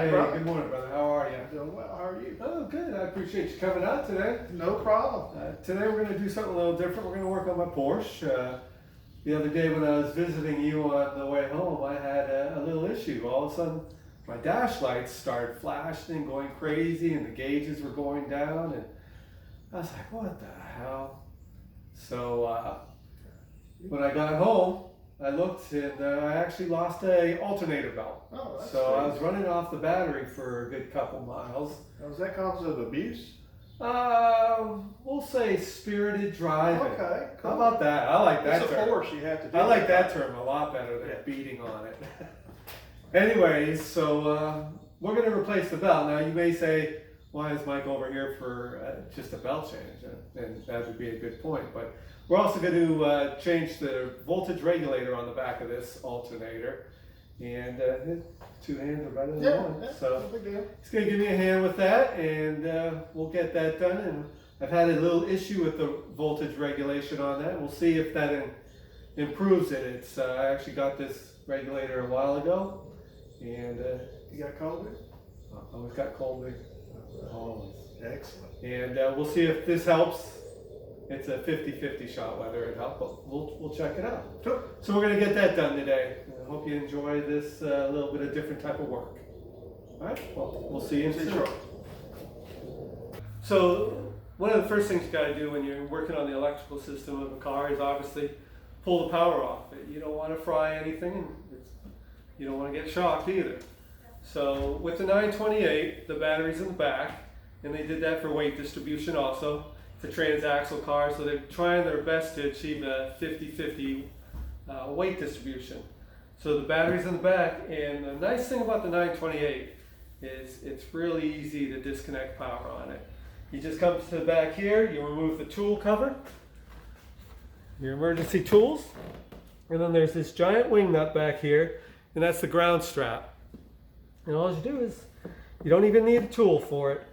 Hey, brother. good morning, brother. How are you? Doing well. How are you? Oh, good. I appreciate you coming out today. No problem. Today we're going to do something a little different. We're going to work on my Porsche. The other day when I was visiting you on the way home, I had a little issue. All of a sudden, my dash lights started flashing and going crazy, and the gauges were going down, and I was like, what the hell? So when I got home, I looked and I actually lost a alternator belt. Oh, that's So I strange. was running off the battery for a good couple miles. Now, was that cause of abuse? We'll say spirited driving. Okay, cool. How about that? I like that It's a term. force you have to do. I like that term a lot better than Yeah. beating on it. Anyways, so we're going to replace the belt. Now you may say, why is Mike over here for just a belt change? And that would be a good point. But we're also going to change the voltage regulator on the back of this alternator. And two hands are better than one. Yeah, So no big deal. he's going to give me a hand with that, and we'll get that done. And I've had a little issue with the voltage regulation on that. We'll see if that improves it. It's I actually got this regulator a while ago, and You got COVID? I always got cold there. Always. Excellent. And we'll see if this helps. It's a 50-50 shot whether it helps, but we'll check it out. Sure. So we're going to get that done today. I hope you enjoy this little bit of different type of work. All right, well, we'll see you See you soon. shortly. So one of the first things you got to do when you're working on the electrical system of a car is obviously pull the power off it. You don't want to fry anything, and you don't want to get shocked either. So with the 928, the battery's in the back, and they did that for weight distribution also. It's a transaxle car, so they're trying their best to achieve a 50-50 weight distribution. So the battery's in the back, and the nice thing about the 928 is it's really easy to disconnect power on it. You just come to the back here, you remove the tool cover, your emergency tools, and then there's this giant wing nut back here, and that's the ground strap. And all you do is, you don't even need a tool for it.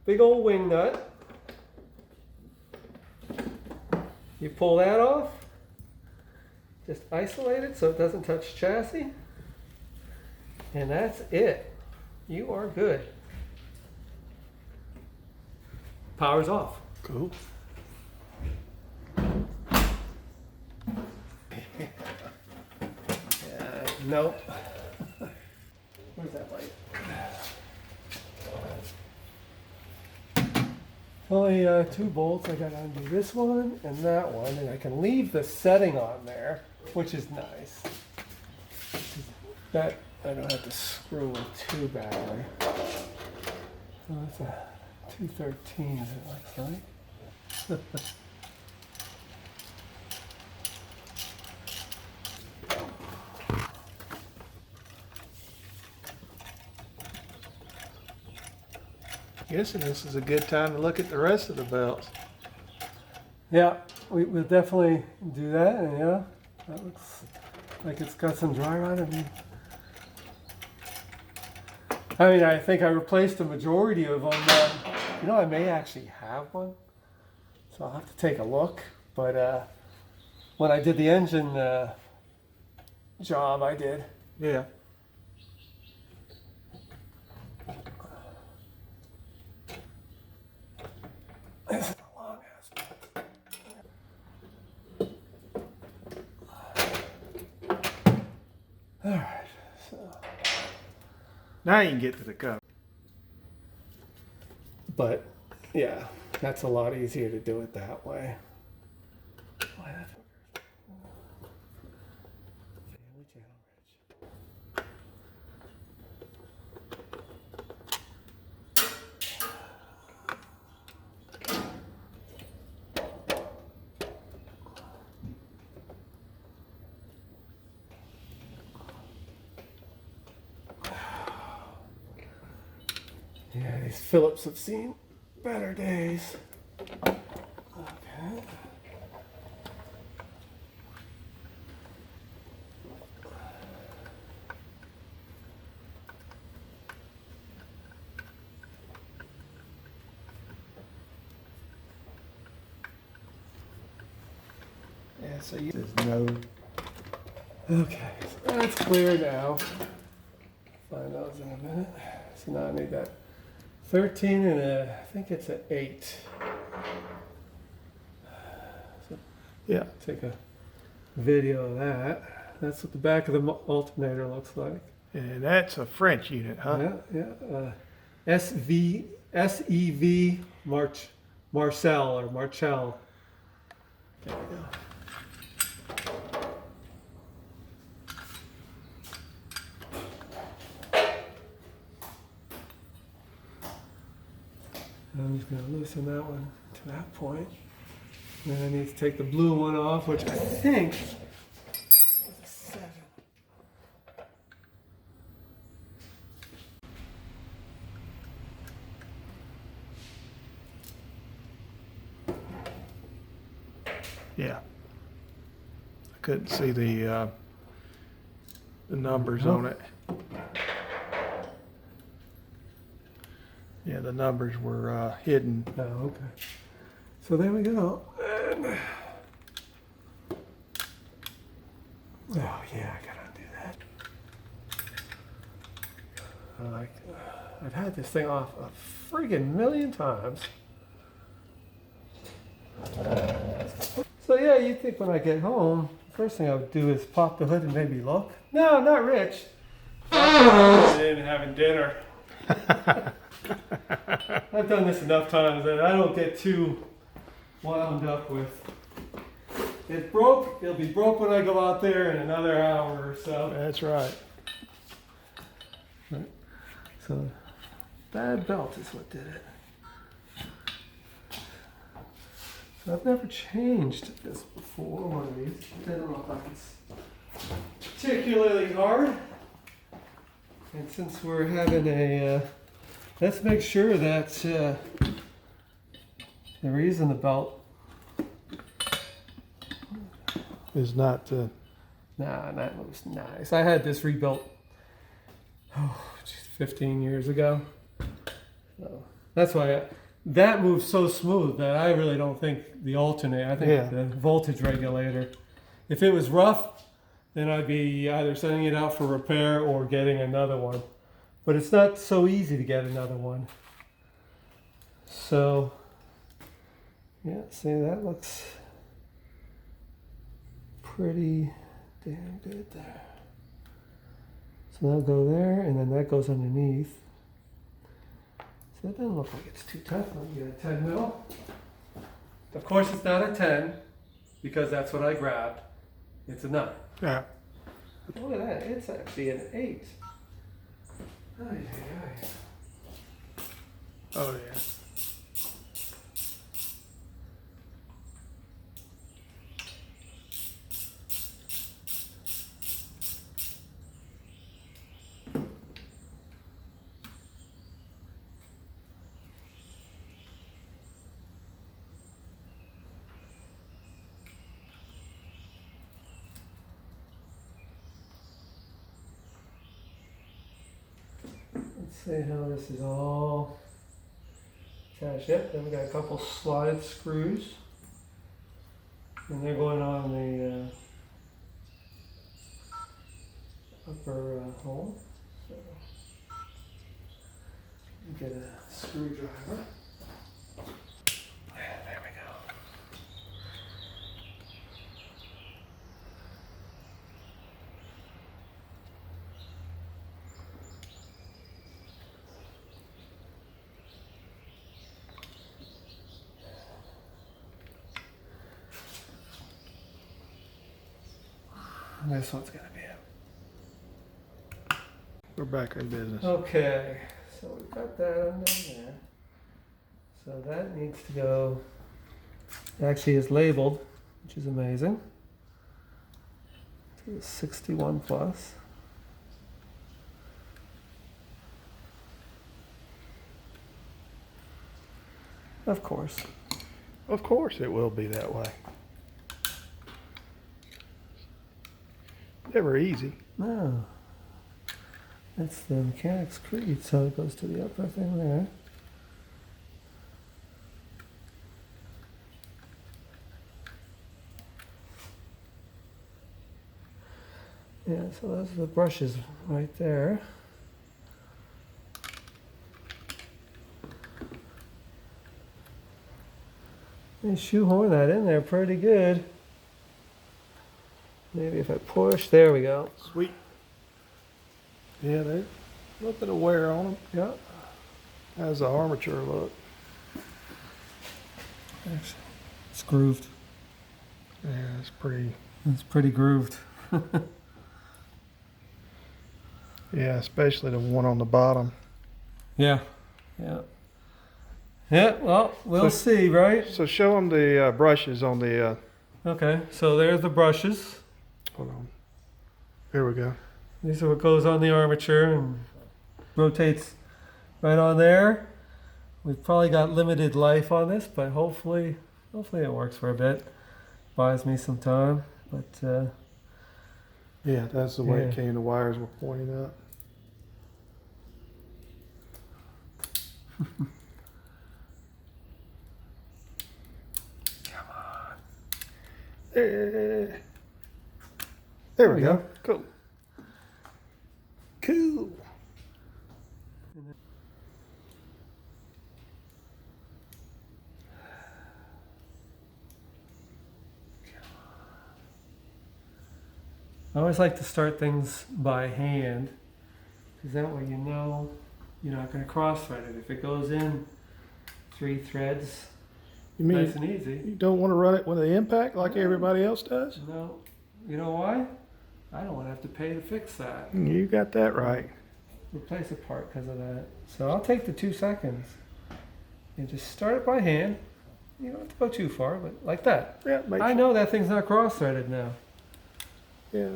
Big old wing nut. You pull that off, just isolate it so it doesn't touch chassis, and that's it. You are good. Power's off. Cool. Nope. Where's that light? Only two bolts. I got to undo this one and that one, and I can leave the setting on there, which is nice. That I don't have to screw a 2 battery. So that's a 213, as it looks like. Guessing this is a good time to look at the rest of the belts. Yeah, we'll definitely do that, and yeah, that looks like it's got some dry rot. I mean, I think I replaced the majority of them. I may actually have one, so I'll have to take a look. But when I did the engine job, I did. Yeah. This is a long ass belt. All right, so. Now you can get to the cover. But yeah, that's a lot easier to do it that way. Yeah, these Phillips have seen better days. Okay. Yeah, so there's no. Okay, so that's clear now. find those in a minute. So now I need that 13 and I think it's an 8. So Yeah. take a video of that. That's what the back of the alternator looks like. And that's a French unit, huh? Yeah. SEV Marcel or Marcel. There we go. I'm just going to loosen that one to that point. And then I need to take the blue one off, which I think is a 7. Yeah. I couldn't see the numbers on it. Yeah, the numbers were hidden. Oh, okay. So there we go. And, oh yeah, I gotta do that. I've had this thing off a friggin' million times. So yeah, you think when I get home, the first thing I would do is pop the hood and maybe look. No, not Rich. I'm in having dinner. I've done this enough times that I don't get too wound up with. It broke, it'll be broke when I go out there in another hour or so. That's right. So, bad belt is what did it. So I've never changed this before, one of these. It doesn't look like it's particularly hard. And since we're having a, let's make sure that the reason the belt, Is not nah, that moves nice. I had this rebuilt, 15 years ago. So that's why that moves so smooth that I really don't think the alternator, I think the voltage regulator, if it was rough, then I'd be either sending it out for repair or getting another one. But it's not so easy to get another one. So, yeah, see, that looks pretty damn good there. So that'll go there, and then that goes underneath. So that doesn't look like it's too tough. Let me get a 10 mil. Of course, it's not a 10 because that's what I grabbed. It's a 9. yeah. Look at that. It's actually an 8. Ay, ay, ay. Oh yeah. Let's see how this is all attached. Yep, then we got a couple slotted screws. And they're going on the upper hole. So get a screwdriver. There we go. This one's gonna be it. We're back in business. Okay, so we've got that on there. So that needs to go, it actually is labeled, which is amazing. To the 61 plus. Of course. Of course it will be that way. Never easy. No. That's the mechanic's creed, so it goes to the upper thing there. Yeah, so those are the brushes right there. They shoehorn that in there pretty good. Maybe if I push, there we go. Sweet. Yeah, there's a little bit of wear on them. Yeah. How's the armature look? It's grooved. Yeah, It's pretty grooved. yeah, especially the one on the bottom. Yeah. Yeah. Yeah, well, we'll see, right? So show them the brushes on the, Okay, so there's the brushes. hold on. Here we go. These are what goes on the armature and rotates right on there. We've probably got limited life on this, but hopefully it works for a bit. Buys me some time, but Yeah, that's the way it Yeah. came. The wires were pointing up. There, there we go. Cool. Cool. I always like to start things by hand, because that way you know you're not going to cross-thread it. If it goes in 3 threads, You mean nice and easy. you don't want to run it with an impact like everybody else does? No, you know why? I don't want to have to pay to fix that. You got that right. Replace a part because of that. So I'll take the 2 seconds and just start it by hand. You don't have to go too far, but like that. Yeah, make I sure. know that thing's not cross-threaded now. Yeah.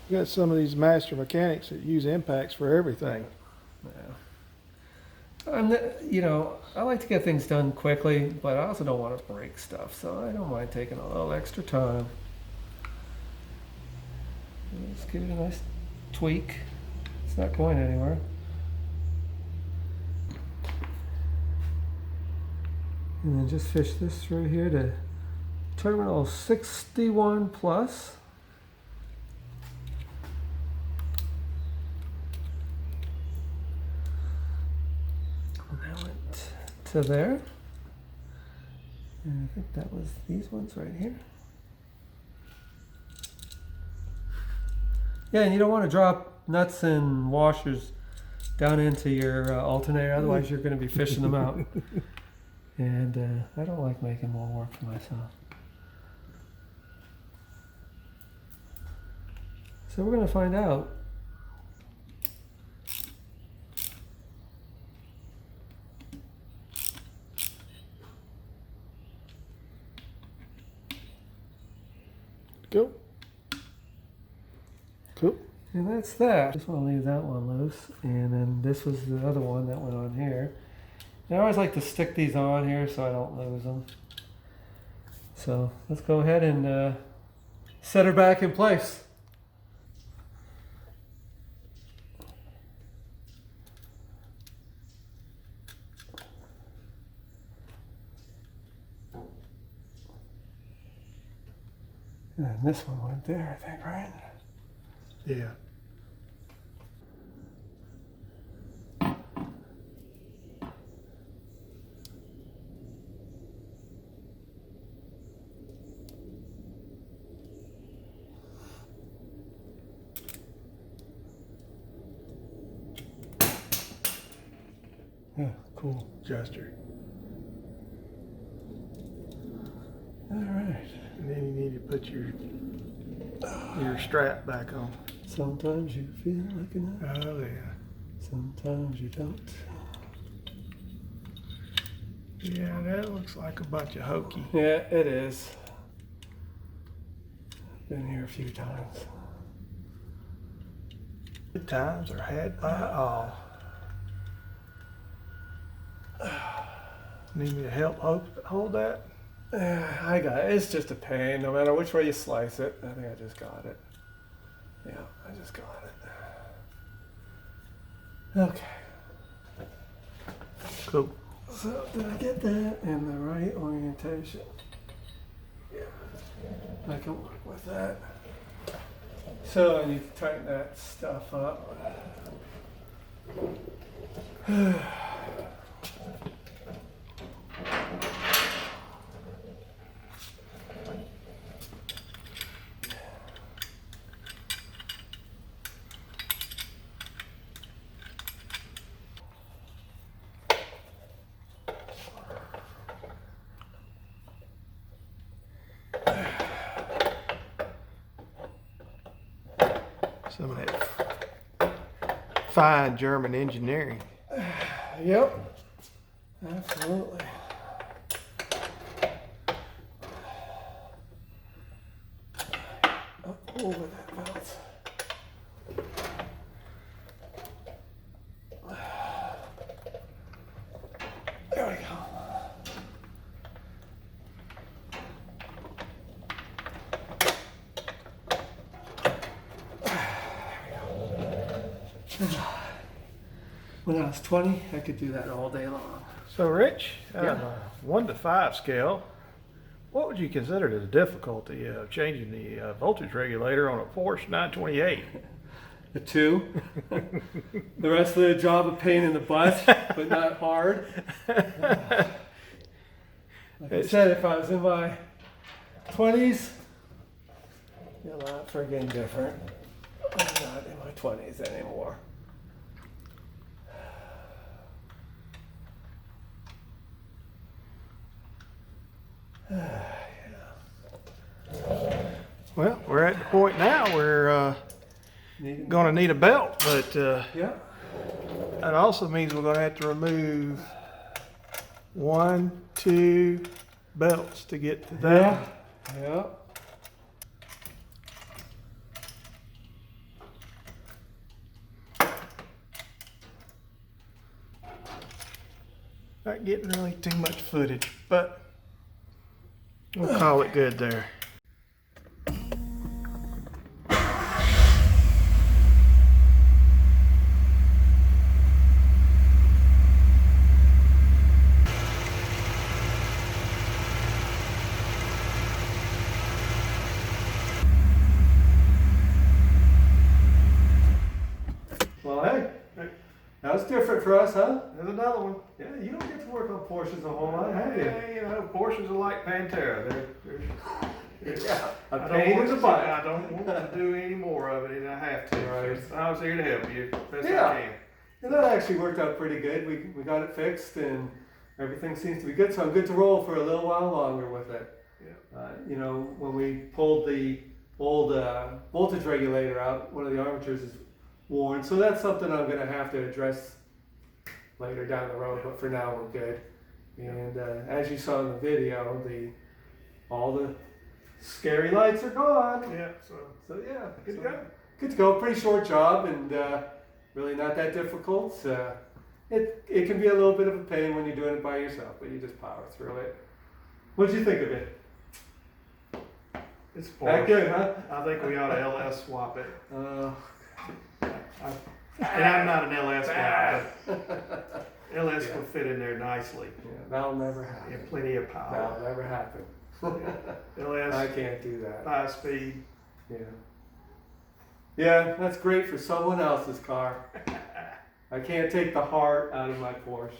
You got some of these master mechanics that use impacts for everything. Yeah. You know, I like to get things done quickly, but I also don't want to break stuff, so I don't mind taking a little extra time. Let's give it a nice tweak. It's not going anywhere. And then just fish this through here to terminal 61 plus. And that went to there. And I think that was these ones right here. Yeah, and you don't want to drop nuts and washers down into your alternator, otherwise you're going to be fishing them out. And I don't like making more work for myself. So we're going to find out. Cool. Cool. And that's that. Just want to leave that one loose. And then this was the other one that went on here. And I always like to stick these on here so I don't lose them. So let's go ahead and set her back in place. And this one went there, I think, right? Yeah. Yeah, cool. Adjuster. All right. And then you need to put your strap back on. Sometimes you feel like a nut. Oh yeah. Sometimes you don't. Yeah, that looks like a bunch of hokey. Yeah, it is. Been here a few times. Good times are had by all. Need me to help hold that? I got it. It's just a pain, no matter which way you slice it. I think I just got it. Yeah, I just got it. Okay. Cool. So, did I get that in the right orientation? Yeah. I can work with that. So, I need to tighten that stuff up. fine German engineering. Yep. Absolutely. Up over that belt. There we go. When I was 20, I could do that all day long. So, Rich, on Yeah. a 1 to 5 scale, what would you consider the difficulty of changing the voltage regulator on a Porsche 928? A 2. The rest of the job a pain in the butt, but not hard. Like I said, if I was in my 20s, a lot friggin' different. I'm not in my 20s anymore. Well, we're at the point now where going to need a belt, but Yeah. that also means we're going to have to remove 1, 2 belts to get to that. Yeah. Not getting really too much footage, but we'll call it good there. Well, hey, that was different for us, huh? There's another one. Yeah, you don't get to work on Porsches a whole lot, have you? Yeah, you know, Porsches are like Pantera. Yeah. A I pain in the butt. I don't want to do any more of it, and I have to. Right. I was here to help you best Yeah. I can. And that actually worked out pretty good. We got it fixed and everything seems to be good. So I'm good to roll for a little while longer with it. Yeah. You know, when we pulled the old voltage regulator out, one of the armatures is worn. So that's something I'm going to have to address later down the road. But for now, we're good. And as you saw in the video, all the scary lights are gone. Yeah. So yeah, Good to go. Good to go. Pretty short job and really not that difficult. It can be a little bit of a pain when you're doing it by yourself, but you just power through it. What'd you think of it? It's That Porsche. good, huh? I think we ought to LS swap it. Yeah, And I'm not an LS guy, but LS Yeah. will fit in there nicely. that'll never happen. Yeah, plenty of power. That'll never happen. I LS, can't do that. 5-speed. Yeah. Yeah, that's great for someone else's car. I can't take the heart out of my Porsche.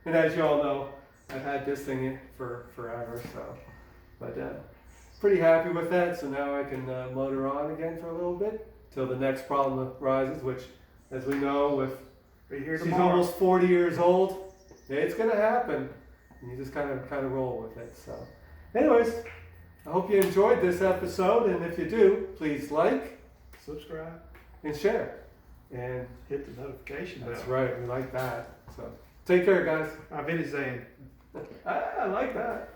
And as you all know, I've had this thing in for forever, so. But pretty happy with that, so now I can motor on again for a little bit till the next problem arises, which, as we know, with Be here she's tomorrow. almost 40 years old, it's gonna happen. And you just kind of roll with it. So, anyways, I hope you enjoyed this episode, and if you do, please like Subscribe. and share. And Hit the notification bell. that's right, we like that. So, take care, guys. I've been saying. I like that.